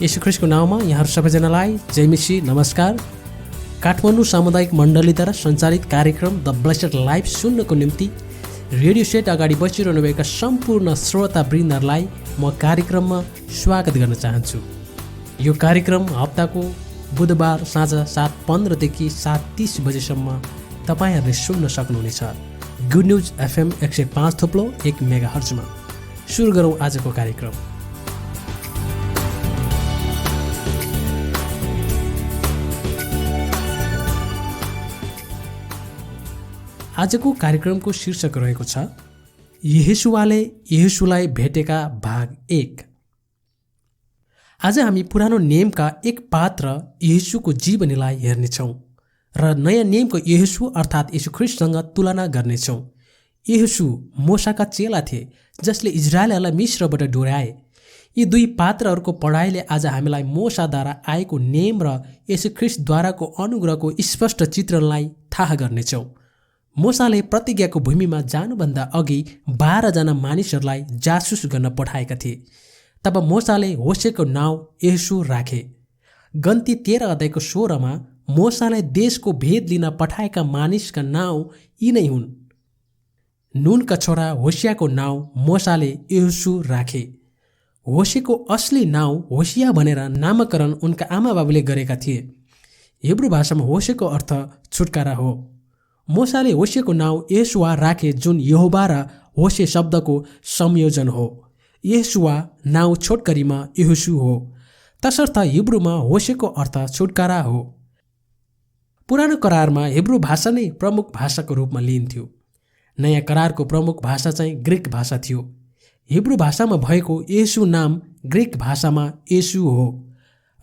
येशू ख्रीष्टको नाउँमा यहाँहरू सबैजनालाई जय मसीह नमस्कार। काठमाडौँ सामुदायिक मण्डलीद्वारा सञ्चालित कार्यक्रम द ब्लेस्ड लाइफ सुन्नको निम्ति रेडियो सेट अगाडि बसिरहनुभएका सम्पूर्ण श्रोतावृन्दहरूलाई म कार्यक्रममा स्वागत गर्न चाहन्छु। यो कार्यक्रम हप्ताको बुधबार साँझ 7:15 देखि 7:30 बजेसम्म तपाईँहरूले सुन्न सक्नुहुनेछ। Good news FM 105.1 मेगाहर्जमा। सुरु गरौँ आजको कार्यक्रम। आजको कार्यक्रमको शीर्षक रहेको छ यहोशुवाले यहोशुलाई भेटेका भाग 1। आज हामी पुरानो नियमका एक पात्र यहोशुको जीवनीलाई हेर्नेछौँ र नयाँ नियमको यहोशु अर्थात् येशू ख्रीष्टसँग तुलना गर्नेछौँ। यहोशु मोसाका चेला थिए जसले इजरायलहरूलाई मिस्रबाट डोर्याए। यी दुई पात्रहरूको पढाइले आज हामीलाई मोसाद्वारा आएको नियम र येशू ख्रीष्टद्वाराको अनुग्रहको स्पष्ट चित्रणलाई थाहा गर्नेछौँ। मोसाले प्रतिज्ञाको भूमिमा जानुभन्दा अघि 12 जना मानिसहरूलाई जासुस गर्न पठाएका थिए। तब मोसाले होसेको नाउँ यहोशु राखे। गन्ती 13 अध्यायको 16मा मोसाले देशको भेद लिन पठाएका मानिसका नाउँ यी नै हुन्। नूनका छोरा होसियाको नाउँ मोसाले यहोशु राखे। होसेको असली नाउँ होसिया भनेर नामकरण उनका आमाबाबुले गरेका थिए। हिब्रू भाषामा होसेको अर्थ छुटकारा हो। मोसाले होसेको नाउँ यहोशुवा राखे, जुन यहोवा र होसे शब्दको संयोजन हो। यहोशुवा नाउँ छोटकरीमा यहोशु हो, तसर्थ हिब्रूमा होसेको अर्थ छुटकारा हो। पुरानो करारमा हिब्रू भाषा नै प्रमुख भाषाको रूपमा लिइन्थ्यो। नयाँ करारको प्रमुख भाषा चाहिँ ग्रिक भाषा थियो। हिब्रू भाषामा भएको यहोशु नाम ग्रिक भाषामा येशू हो,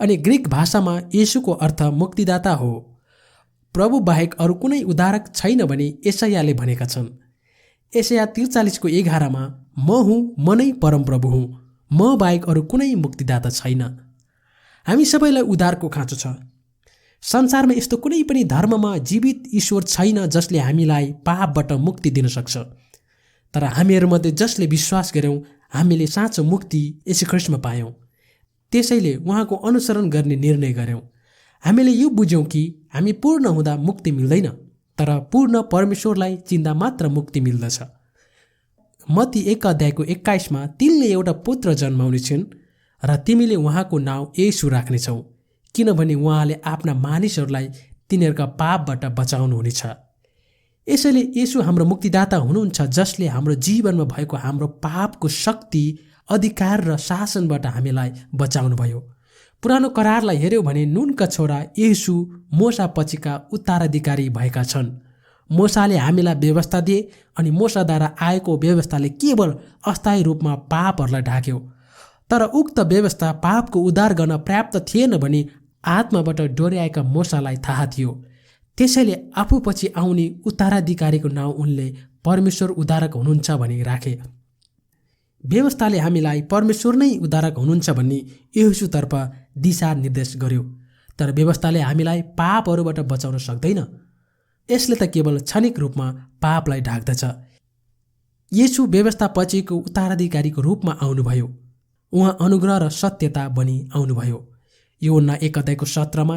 अनि ग्रिक भाषामा येशूको अर्थ मुक्तिदाता हो। प्रभु बाहेक अरू कुनै उद्धारक छैन भनी यशायाले भनेका छन्। यशाया 43:11मा म हुँ, म नै परमप्रभु हुँ, म बाहेक अरू कुनै मुक्तिदाता छैन। हामी सबैलाई उद्धारको खाँचो छ। संसारमा यस्तो कुनै पनि धर्ममा जीवित ईश्वर छैन जसले हामीलाई पापबाट मुक्ति दिन सक्छ। तर हामीहरूमध्ये जसले विश्वास गर्यौँ हामीले साँचो मुक्ति येशू ख्रीष्टमा पायौँ। त्यसैले उहाँको अनुसरण गर्ने निर्णय गर्यौँ। हामीले यो बुझ्यौँ कि हामी पूर्ण हुँदा मुक्ति मिल्दैन, तर पूर्ण परमेश्वरलाई चिन्दा मात्र मुक्ति मिल्दछ। मत्ती 1:21मा तिनले एउटा पुत्र जन्माउने छिन् र तिमीले उहाँको नाउँ येशू राख्नेछौ, किनभने उहाँले आफ्ना मानिसहरूलाई तिनीहरूका पापबाट बचाउनुहुनेछ। यसैले येशू हाम्रो मुक्तिदाता हुनुहुन्छ, जसले हाम्रो जीवनमा भएको हाम्रो पापको शक्ति, अधिकार र शासनबाट हामीलाई बचाउनुभयो। पुरानो करारलाई हेऱ्यौँ भने नूनका छोरा यहोशु मोसा पछिका उत्तराधिकारी भएका छन्। मोसाले हामीलाई व्यवस्था दिए अनि मोसाद्वारा आएको व्यवस्थाले केवल अस्थायी रूपमा पापहरूलाई ढाक्यो। तर उक्त व्यवस्था पापको उद्धार गर्न पर्याप्त थिएन भनी आत्माबाट डोर्याएका मोसालाई थाहा थियो। त्यसैले आफूपछि आउने उत्तराधिकारीको नाउँ उनले परमेश्वर उद्धारक हुनुहुन्छ भनी राखे। व्यवस्थाले हामीलाई परमेश्वर नै उद्धारक हुनुहुन्छ भन्ने यहोशुतर्फ दिशा निर्देश गर्यो। तर व्यवस्थाले हामीलाई पापहरूबाट बचाउन सक्दैन। यसले त केवल क्षणिक रूपमा पापलाई ढाक्दछ। येशू व्यवस्था पछिको उत्तराधिकारीको रूपमा आउनुभयो। उहाँ अनुग्रह र सत्यता बनी आउनुभयो। यूहन्ना 1:17मा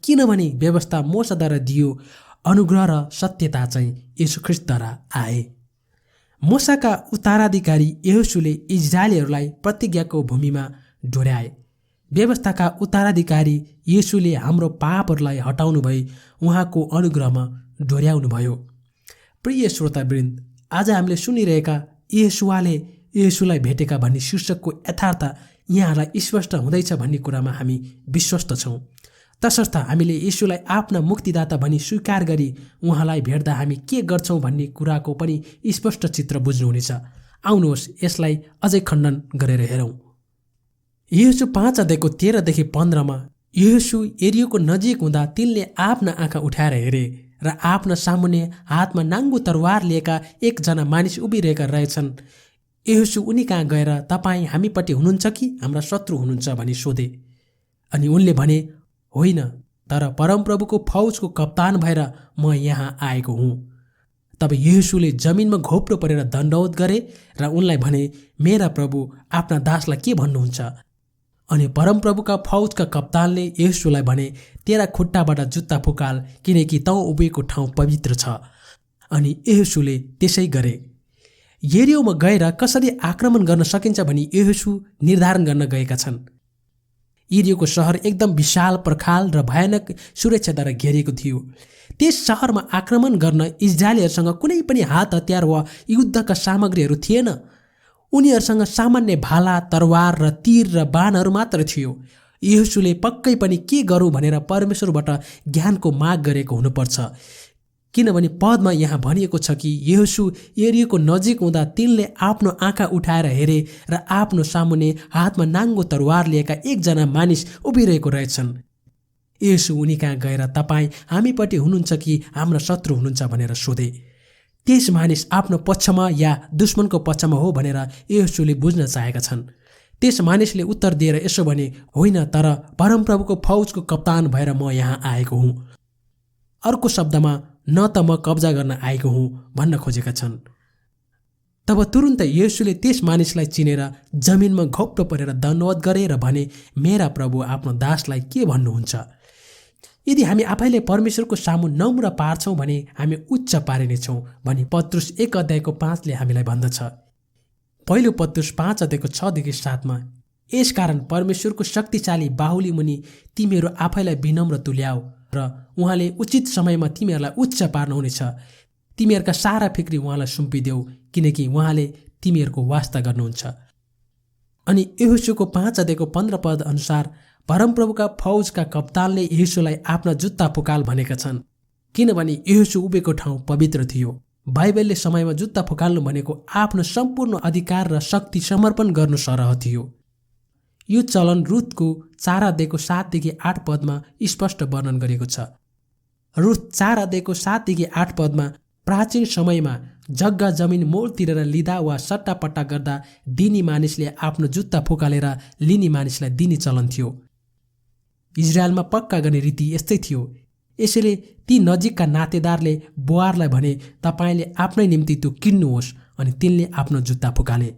किनभने व्यवस्था मोसाद्वारा दियो, अनुग्रह र सत्यता चाहिँ येशू ख्रीष्टद्वारा आए। मोसाका उत्तराधिकारी यहोशुले इजरायलीहरूलाई प्रतिज्ञाको भूमिमा डोर्याए। व्यवस्थाका उत्तराधिकारी येशूले हाम्रो पापहरूलाई हटाउनु भई उहाँको अनुग्रहमा डोर्याउनु भयो। प्रिय श्रोतावृन्द, आज हामीले सुनिरहेका यहोशुवाले यहोशुलाई भेटेका भन्ने शीर्षकको यथार्थ यहाँलाई स्पष्ट हुँदैछ भन्ने कुरामा हामी विश्वस्त छौँ। तसर्थ हामीले येशूलाई आफ्ना मुक्तिदाता भनी स्वीकार गरी उहाँलाई भेट्दा हामी के गर्छौँ भन्ने कुराको पनि स्पष्ट चित्र बुझ्नुहुनेछ। आउनुहोस् यसलाई अझै खण्डन गरेर हेरौँ। यहोशु 5:13-15मा यहोशु एरियोको नजिक हुँदा तिनले आफ्ना आँखा उठाएर हेरे र आफ्ना सामुन्ने हातमा नाङ्गो तरवार लिएका एकजना मानिस उभिरहेका रहेछन्। यहोशु उनी कहाँ गएर तपाईँ हामीपट्टि हुनुहुन्छ कि हाम्रा शत्रु हुनुहुन्छ भनी सोधे। अनि उनले भने, होइन, तर परमप्रभुको फौजको कप्तान भएर म यहाँ आएको हुँ। तब यहोशुले जमिनमा घोप्रो परेर दण्डवत गरे र उनलाई भने, मेरा प्रभु आफ्ना दासलाई के भन्नुहुन्छ? अनि परमप्रभुका फौजका कप्तानले येशूलाई भने, तेरा खुट्टाबाट जुत्ता फुकाल, किनकि तँ उभिएको ठाउँ पवित्र छ। अनि येशूले त्यसै गरे। यरीहोमा गएर कसरी आक्रमण गर्न सकिन्छ भनी येशू निर्धारण गर्न गएका छन्। यरीहोको सहर एकदम विशाल, पर्खाल र भयानक सुरक्षाद्वारा घेरिएको थियो। त्यस सहरमा आक्रमण गर्न इजरायलीहरूसँग कुनै पनि हात हतियार वा युद्धका सामग्रीहरू थिएन। उनीहरूसँग सामान्य भाला, तरवार र तीर र बाणहरू मात्र थियो। येशूले पक्कै पनि के गरौँ भनेर परमेश्वरबाट ज्ञानको माग गरेको हुनुपर्छ, किनभने पदमा यहाँ भनिएको छ कि येशू यरीहोको नजिक हुँदा तिनले आफ्नो आँखा उठाएर हेरे र आफ्नो सामुन्ने हातमा नाङ्गो तरवार लिएका एकजना मानिस उभिरहेको रहेछन्। येशू उनी कहाँ गएर, तपाईँ हामीपट्टि हुनुहुन्छ कि हाम्रा शत्रु हुनुहुन्छ भनेर सोधे। त्यस मानिस आफ्नो पक्षमा या दुश्मनको पक्षमा हो भनेर येशूले बुझ्न चाहेका छन्। त्यस मानिसले उत्तर दिएर यसो भने, होइन, तर परमप्रभुको फौजको कप्तान भएर म यहाँ आएको हुँ। अर्को शब्दमा, न त म कब्जा गर्न आएको हुँ भन्न खोजेका छन्। तब तुरुन्तै येशूले त्यस मानिसलाई चिनेर जमिनमा घोप्टो परेर दण्डवत गरे र भने, मेरा प्रभु, आफ्नो दासलाई के भन्नुहुन्छ? यदि हामी आफैले परमेश्वरको सामु नम्र पार्छौँ भने हामी उच्च पारिनेछौँ भनी पत्रुस 1:5 हामीलाई भन्दछ। पहिलो पत्रुस 5:6-7 यसकारण परमेश्वरको शक्तिशाली बाहुली मुनि तिमीहरू आफैलाई विनम्र तुल्याऊ र उहाँले उचित समयमा तिमीहरूलाई उच्च पार्नुहुनेछ। तिमीहरूका सारा फिक्री उहाँलाई सुम्पिदेऊ, किनकि उहाँले तिमीहरूको वास्ता गर्नुहुन्छ। अनि येशूको 5:15 अनुसार परमप्रभुका फौजका कप्तानले येशूलाई आफ्ना जुत्ता फुकाल भनेका छन्, किनभने येशू उभिएको ठाउँ पवित्र थियो। बाइबलले समयमा जुत्ता फुकाल्नु भनेको आफ्नो सम्पूर्ण अधिकार र शक्ति समर्पण गर्नु सरह थियो। यो चलन रुथको 4:7-8 स्पष्ट वर्णन गरेको छ। रुथ 4:7-8 प्राचीन समयमा जग्गा जमिन मोल तिरेर लिँदा वा सट्टापट्टा गर्दा दिनी मानिसले आफ्नो जुत्ता फुकालेर लिने मानिसलाई दिने चलन थियो। इजरायलमा पक्का गर्ने रीति यस्तै थियो। यसैले ती नजिकका नातेदारले बुहारलाई भने, तपाईँले आफ्नै निम्ति त्यो किन्नुहोस्, अनि तिनले आफ्नो जुत्ता फुकाले।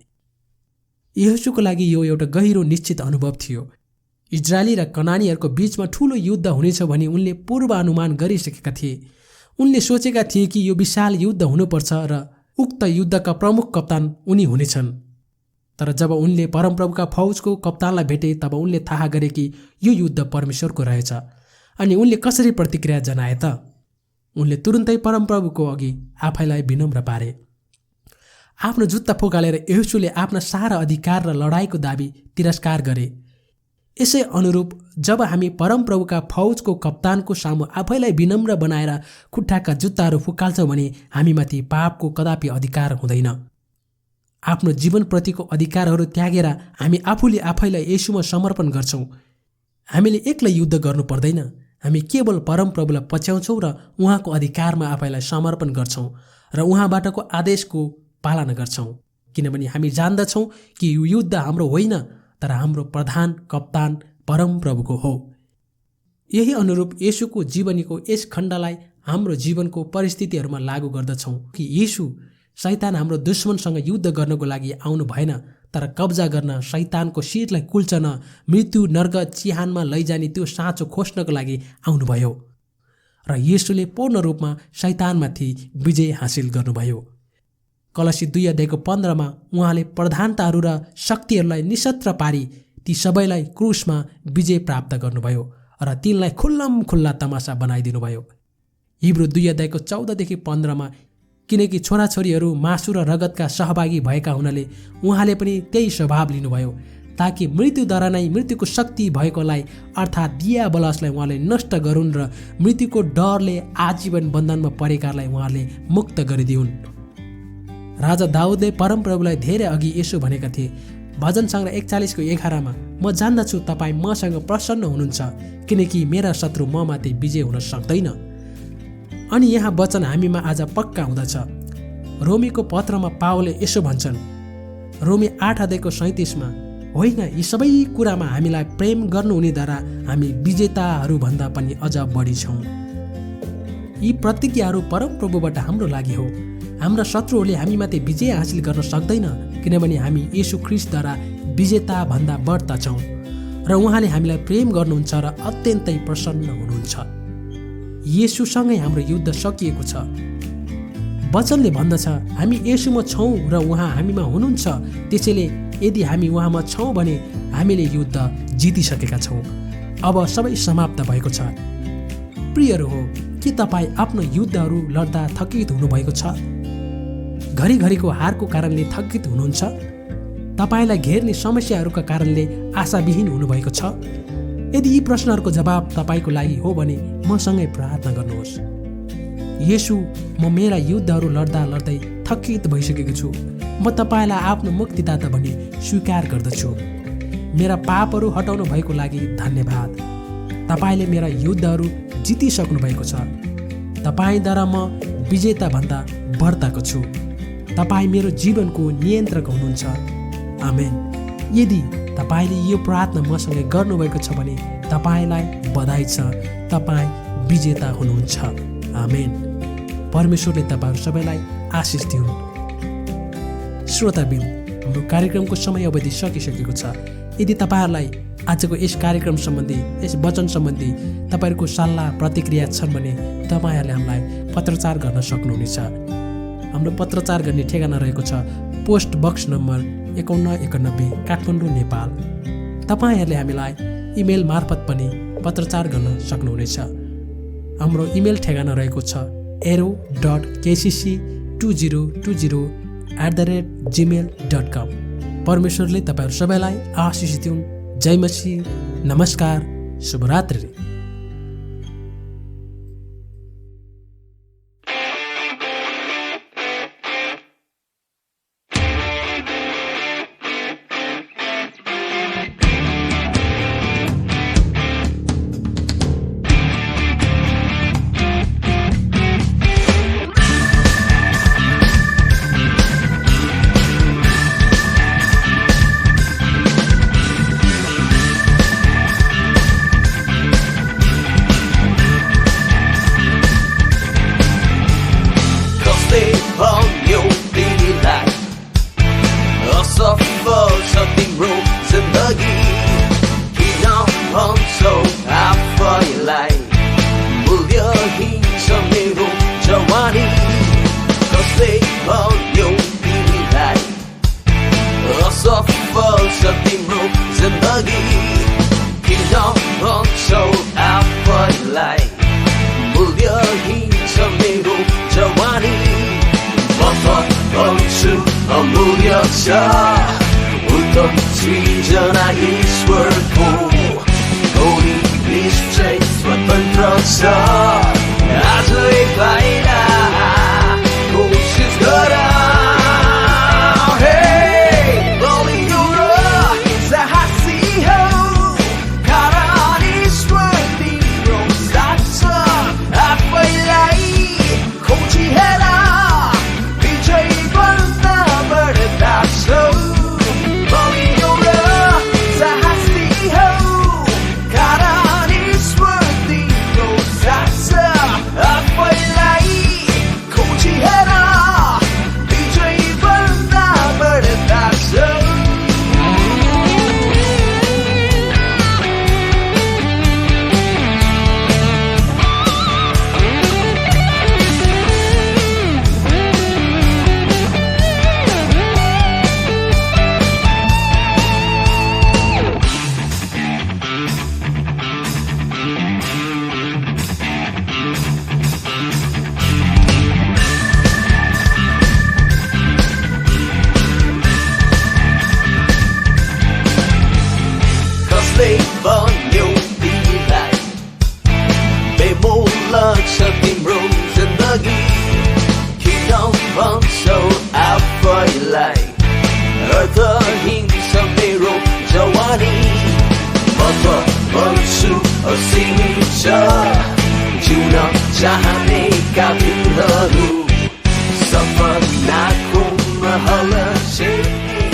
येशूको लागि यो एउटा गहिरो निश्चित अनुभव थियो। इजरायली र कनानीहरूको बीचमा ठूलो युद्ध हुनेछ भनी उनले पूर्वानुमान गरिसकेका थिए। उनले सोचेका थिए कि यो विशाल युद्ध हुनुपर्छ र उक्त युद्धका प्रमुख कप्तान उनी हुनेछन्। तर जब उनले परमप्रभुका फौजको कप्तानलाई भेटे तब उनले थाहा गरे कि यो युद्ध परमेश्वरको रहेछ। अनि उनले कसरी प्रतिक्रिया जनाए त? उनले तुरुन्तै परमप्रभुको अघि आफैलाई विनम्र पारे। आफ्नो जुत्ता फुकालेर येशूले आफ्ना सारा अधिकार र लडाईँको दाबी तिरस्कार गरे। यसै अनुरूप जब हामी परमप्रभुका फौजको कप्तानको सामु आफैलाई विनम्र बनाएर खुट्टाका जुत्ताहरू फुकाल्छौँ भने हामीमाथि पापको कदापि अधिकार हुँदैन। आफ्नो जीवनप्रतिको अधिकारहरू त्यागेर हामी आफूले आफैलाई येशूमा समर्पण गर्छौँ। हामीले एक्लै युद्ध गर्नु पर्दैन। हामी केवल परमप्रभुलाई पछ्याउँछौँ र उहाँको अधिकारमा आफैलाई समर्पण गर्छौँ र उहाँबाटको आदेशको पालना गर्छौँ, किनभने हामी जान्दछौँ कि यो युद्ध हाम्रो होइन, तर हाम्रो प्रधान कप्तान परमप्रभुको हो। यही अनुरूप येशूको जीवनीको यस खण्डलाई हाम्रो जीवनको परिस्थितिहरूमा लागू गर्दछौँ कि येशू शैतान हाम्रो दुश्मनसँग युद्ध गर्नको लागि आउनु भएन, तर कब्जा गर्न, शैतानको शिरलाई कुल्चन, मृत्यु नर्क चिहानमा लैजाने त्यो साँचो खोज्नको लागि आउनुभयो र येशूले पूर्ण रूपमा शैतानमाथि विजय हासिल गर्नुभयो। कलसी 2:15 उहाँले प्रधानताहरू र शक्तिहरूलाई निशस्त्र पारी ती सबैलाई क्रुसमा विजय प्राप्त गर्नुभयो र तिनलाई खुल्लम खुल्ला तमासा बनाइदिनुभयो। हिब्रू 2:14-15 किनकि छोराछोरीहरू मासु र रगतका सहभागी भएका हुनाले उहाँले पनि त्यही स्वभाव लिनुभयो, ताकि मृत्युद्वारा नै मृत्युको शक्ति भएकोलाई अर्थात् दियाबलसलाई उहाँले नष्ट गरून् र मृत्युको डरले आजीवन बन्धनमा परेकालाई उहाँले मुक्त गरिदिउन्। राजा दाउदले परमप्रभुलाई धेरै अघि यसो भनेका थिए। भजन सङ्ग्रह 41:11 म जान्दछु तपाईँ मसँग प्रसन्न हुनुहुन्छ, किनकि मेरा शत्रु ममाथि विजय हुन सक्दैन। अनि यहाँ वचन हामीमा आज पक्का हुँदछ। रोमीको पत्रमा पावलले यसो भन्छन्, रोमी 8:37 होइन, यी सबै कुरामा हामीलाई प्रेम गर्नुहुनेद्वारा हामी विजेताहरूभन्दा पनि अझ बढी छौँ। यी प्रतिज्ञाहरू परमप्रभुबाट हाम्रो लागि हो। हाम्रा शत्रुहरूले हामीमाथि विजय हासिल गर्न सक्दैन, किनभने हामी येशू ख्रीष्टद्वारा विजेता भन्दा बढ्ता छौँ। र उहाँले हामीलाई प्रेम गर्नुहुन्छ र अत्यन्तै प्रसन्न हुनुहुन्छ। येशूसँगै हाम्रो युद्ध सकिएको छ। वचनले भन्दछ हामी येशूमा छौँ र उहाँ हामीमा हुनुहुन्छ, त्यसैले यदि हामी उहाँमा छौँ भने हामीले युद्ध जितिसकेका छौँ। अब सबै समाप्त भएको छ। प्रियहरू हो, के तपाईँ आफ्नो युद्धहरू लड्दा थकित हुनुभएको छ? घरिघरिको हारको कारणले थकित हुनुहुन्छ? तपाईँलाई घेर्ने समस्याहरूका कारणले आशाविहीन हुनुभएको छ? यदि यी प्रश्नहरूको जवाब तपाईँको लागि हो भने मसँगै प्रार्थना गर्नुहोस्। येशू, म मेरा युद्धहरू लड्दा लड्दै थकित भइसकेको छु। म तपाईँलाई आफ्नो मुक्तिदाता भनी स्वीकार गर्दछु। मेरा पापहरू हटाउनु भएको लागि धन्यवाद। तपाईँले मेरा युद्धहरू जितिसक्नु भएको छ। तपाईँद्वारा म विजेताभन्दा बढ्ताको छु। तपाईँ मेरो जीवनको नियन्त्रक हुनुहुन्छ। आमेन। यदि तपाईँले यो प्रार्थना मसँग गर्नुभएको छ भने तपाईँलाई बधाई छ, तपाईँ विजेता हुनुहुन्छ। आमेन। परमेश्वरले तपाईँहरू सबैलाई आशिष दिउन्। श्रोताबिन, हाम्रो कार्यक्रमको समय अवधि सकिसकेको छ। यदि तपाईँहरूलाई आजको यस कार्यक्रम सम्बन्धी, यस वचन सम्बन्धी तपाईँहरूको सल्लाह प्रतिक्रिया छन् भने तपाईँहरूले हामीलाई पत्रचार गर्न सक्नुहुनेछ। हाम्रो पत्रचार गर्ने ठेगाना रहेको छ post box number 5191 Kathmandu, Nepal. तपाईँहरूले हामीलाई इमेल मार्फत पनि पत्रचार गर्न सक्नुहुनेछ। हाम्रो इमेल ठेगाना रहेको छ arrow.kcc2020@gmail.com। परमेश्वरले तपाईँहरू सबैलाई आशिष दिउन्। जय मसीह। नमस्कार। शुभरात्रि। उत्तम सृजना ईश्वरको गौरी निश्चय स्वतन्त्र छ। आजै पाइला कोसिस गर। बलियो र साहसी हौ, कारण ईश्वर तिम्रो साथ छ। आफैलाई खोजी हेर, विजय बन्न बढ्दा छौ। बलियो र साहसी हौ, कारण ईश्वर तिम्रो साथ छ। आफैलाई खोजी हेर, विजय बन्न बढ्दा छौ। कसले भन्यो तिमीलाई बेमोल लाग्छ तिम्रो जिन्दगी? किन भन्छौ आफैलाई अर्थहीन छ मेरो जवानी? म त भन्छु असीमित छ जिउन चाहनेका दिनहरू, सपनाको महल छेड्ने